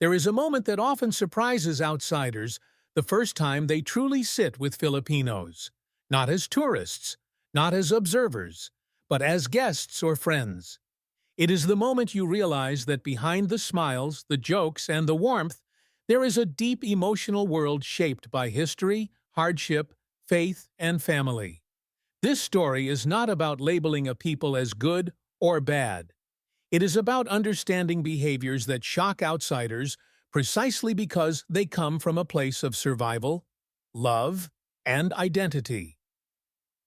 There is a moment that often surprises outsiders the first time they truly sit with Filipinos, not as tourists, not as observers, but as guests or friends. It is the moment you realize that behind the smiles, the jokes, and the warmth, there is a deep emotional world shaped by history, hardship, faith, and family. This story is not about labeling a people as good or bad. It is about understanding behaviors that shock outsiders precisely because they come from a place of survival, love, and identity.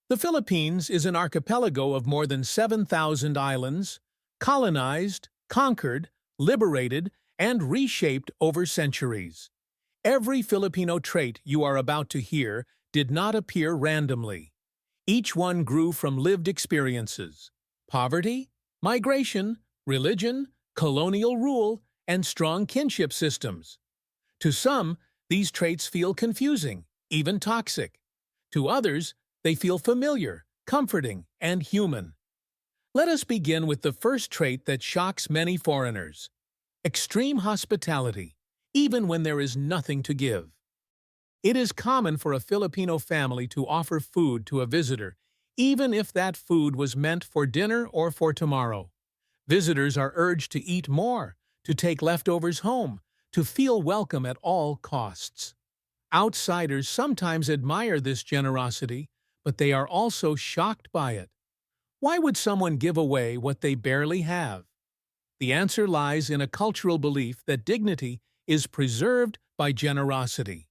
The Philippines is an archipelago of more than 7,000 islands, colonized, conquered, liberated, and reshaped over centuries. Every Filipino trait you are about to hear did not appear randomly. Each one grew from lived experiences: poverty, migration, religion, colonial rule, and strong kinship systems. To some, these traits feel confusing, even toxic. To others, they feel familiar, comforting, and human. Let us begin with the first trait that shocks many foreigners: extreme hospitality, even when there is nothing to give. It is common for a Filipino family to offer food to a visitor, even if that food was meant for dinner or for tomorrow. Visitors are urged to eat more, to take leftovers home, to feel welcome at all costs. Outsiders sometimes admire this generosity, but they are also shocked by it. Why would someone give away what they barely have? The answer lies in a cultural belief that dignity is preserved by generosity.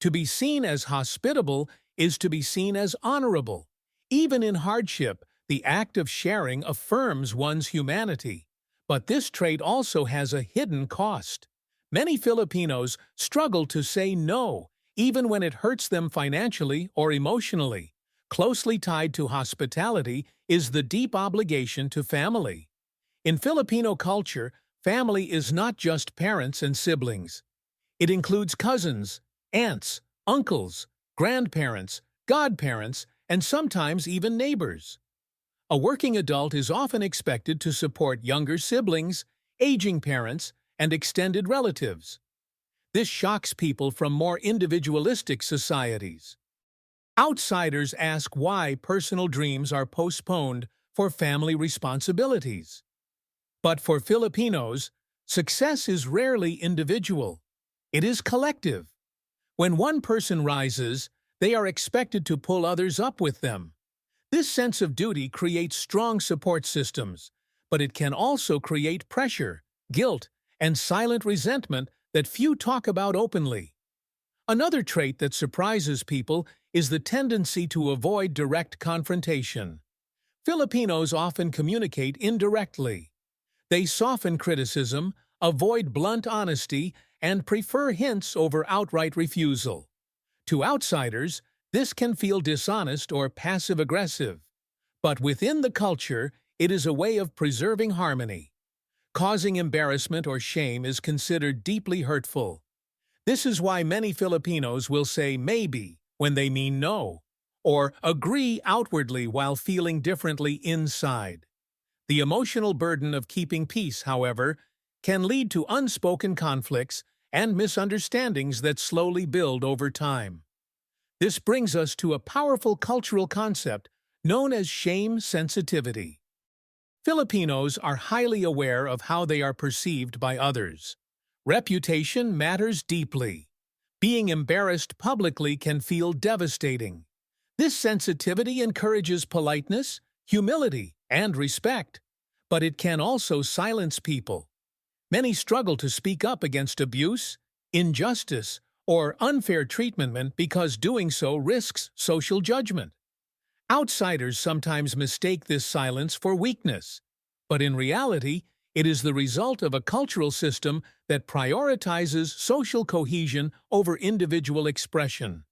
To be seen as hospitable is to be seen as honorable. Even in hardship, the act of sharing affirms one's humanity. But this trait also has a hidden cost. Many Filipinos struggle to say no, even when it hurts them financially or emotionally. Closely tied to hospitality is the deep obligation to family. In Filipino culture, family is not just parents and siblings. It includes cousins, aunts, uncles, grandparents, godparents, and sometimes even neighbors. A working adult is often expected to support younger siblings, aging parents, and extended relatives. This shocks people from more individualistic societies. Outsiders ask why personal dreams are postponed for family responsibilities. But for Filipinos, success is rarely individual. It is collective. When one person rises, they are expected to pull others up with them. This sense of duty creates strong support systems, but it can also create pressure, guilt, and silent resentment that few talk about openly. Another trait that surprises people is the tendency to avoid direct confrontation. Filipinos often communicate indirectly. They soften criticism, avoid blunt honesty, and prefer hints over outright refusal. To outsiders, this can feel dishonest or passive-aggressive. But within the culture, it is a way of preserving harmony. Causing embarrassment or shame is considered deeply hurtful. This is why many Filipinos will say maybe when they mean no, or agree outwardly while feeling differently inside. The emotional burden of keeping peace, however, can lead to unspoken conflicts and misunderstandings that slowly build over time. This brings us to a powerful cultural concept known as shame sensitivity. Filipinos are highly aware of how they are perceived by others. Reputation matters deeply. Being embarrassed publicly can feel devastating. This sensitivity encourages politeness, humility, and respect, but it can also silence people. Many struggle to speak up against abuse, injustice, or unfair treatment because doing so risks social judgment. Outsiders sometimes mistake this silence for weakness, but in reality, it is the result of a cultural system that prioritizes social cohesion over individual expression.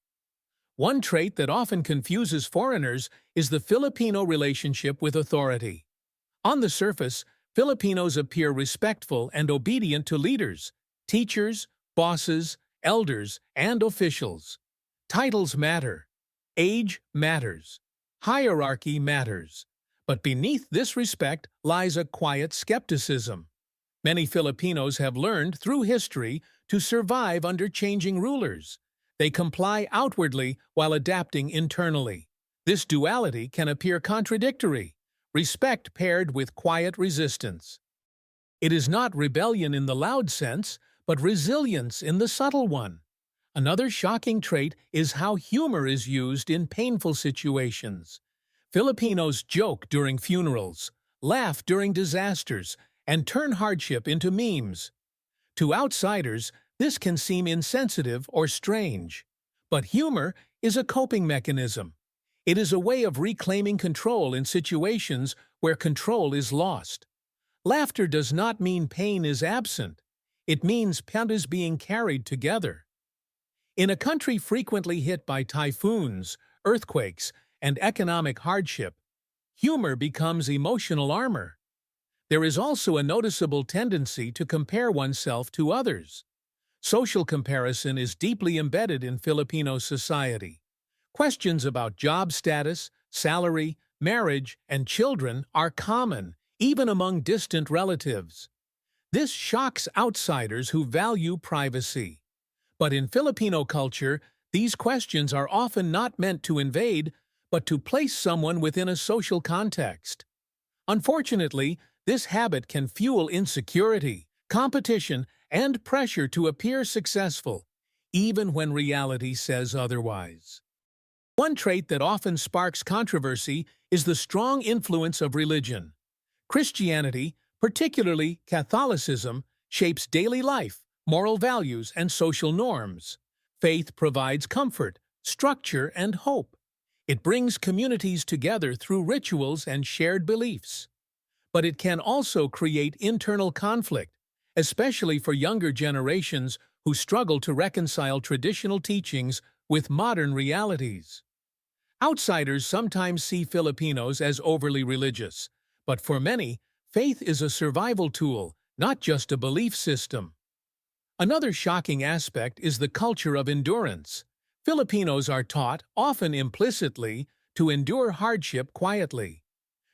One trait that often confuses foreigners is the Filipino relationship with authority. On the surface, Filipinos appear respectful and obedient to leaders, teachers, bosses, elders, and officials. Titles matter. Age matters. Hierarchy matters. But beneath this respect lies a quiet skepticism. Many Filipinos have learned through history to survive under changing rulers. They comply outwardly while adapting internally. This duality can appear contradictory, respect paired with quiet resistance. It is not rebellion in the loud sense, but resilience in the subtle one. Another shocking trait is how humor is used in painful situations. Filipinos joke during funerals, laugh during disasters, and turn hardship into memes. To outsiders, this can seem insensitive or strange. But humor is a coping mechanism. It is a way of reclaiming control in situations where control is lost. Laughter does not mean pain is absent. It means pain is being carried together. In a country frequently hit by typhoons, earthquakes, and economic hardship, humor becomes emotional armor. There is also a noticeable tendency to compare oneself to others. Social comparison is deeply embedded in Filipino society. Questions about job status, salary, marriage, and children are common, even among distant relatives. This shocks outsiders who value privacy. But in Filipino culture, these questions are often not meant to invade, but to place someone within a social context. Unfortunately, this habit can fuel insecurity, competition, and pressure to appear successful, even when reality says otherwise. One trait that often sparks controversy is the strong influence of religion. Christianity, particularly Catholicism, shapes daily life, moral values, and social norms. Faith provides comfort, structure, and hope. It brings communities together through rituals and shared beliefs. But it can also create internal conflict, especially for younger generations who struggle to reconcile traditional teachings with modern realities. Outsiders sometimes see Filipinos as overly religious, but for many, faith is a survival tool, not just a belief system. Another shocking aspect is the culture of endurance. Filipinos are taught, often implicitly, to endure hardship quietly.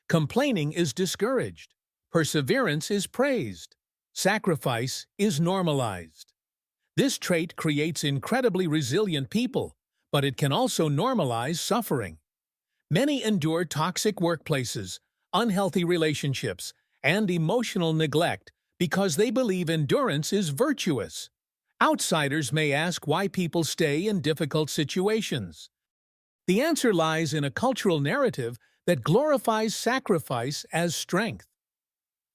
Complaining is discouraged. Perseverance is praised. Sacrifice is normalized. This trait creates incredibly resilient people, but it can also normalize suffering. Many endure toxic workplaces, unhealthy relationships, and emotional neglect because they believe endurance is virtuous. Outsiders may ask why people stay in difficult situations. The answer lies in a cultural narrative that glorifies sacrifice as strength.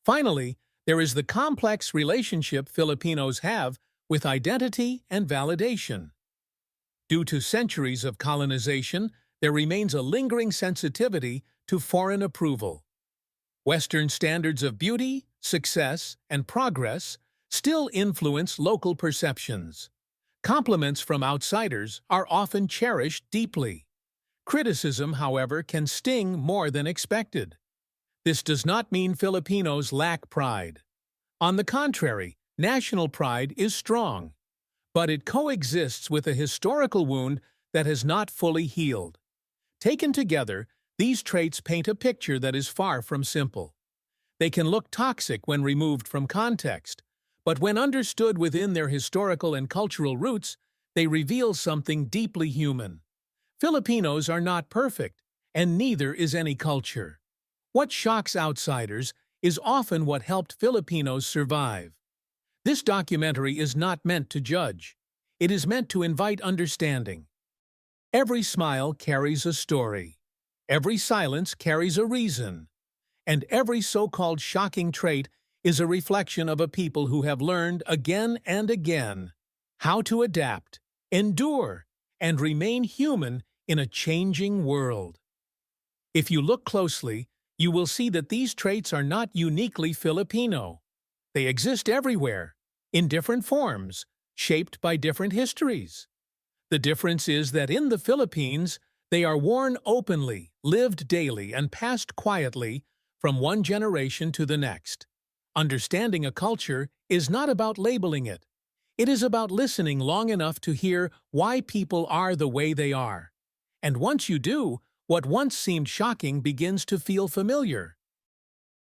Finally, there is the complex relationship Filipinos have with identity and validation. Due to centuries of colonization, there remains a lingering sensitivity to foreign approval. Western standards of beauty, success, and progress still influence local perceptions. Compliments from outsiders are often cherished deeply. Criticism, however, can sting more than expected. This does not mean Filipinos lack pride. On the contrary, national pride is strong. But it coexists with a historical wound that has not fully healed. Taken together, these traits paint a picture that is far from simple. They can look toxic when removed from context, but when understood within their historical and cultural roots, they reveal something deeply human. Filipinos are not perfect, and neither is any culture. What shocks outsiders is often what helped Filipinos survive. This documentary is not meant to judge. It is meant to invite understanding. Every smile carries a story. Every silence carries a reason. And every so-called shocking trait is a reflection of a people who have learned again and again how to adapt, endure, and remain human in a changing world. If you look closely, you will see that these traits are not uniquely Filipino. They exist everywhere, in different forms, shaped by different histories. The difference is that in the Philippines, they are worn openly, lived daily, and passed quietly from one generation to the next. Understanding a culture is not about labeling it. It is about listening long enough to hear why people are the way they are. And once you do, what once seemed shocking begins to feel familiar.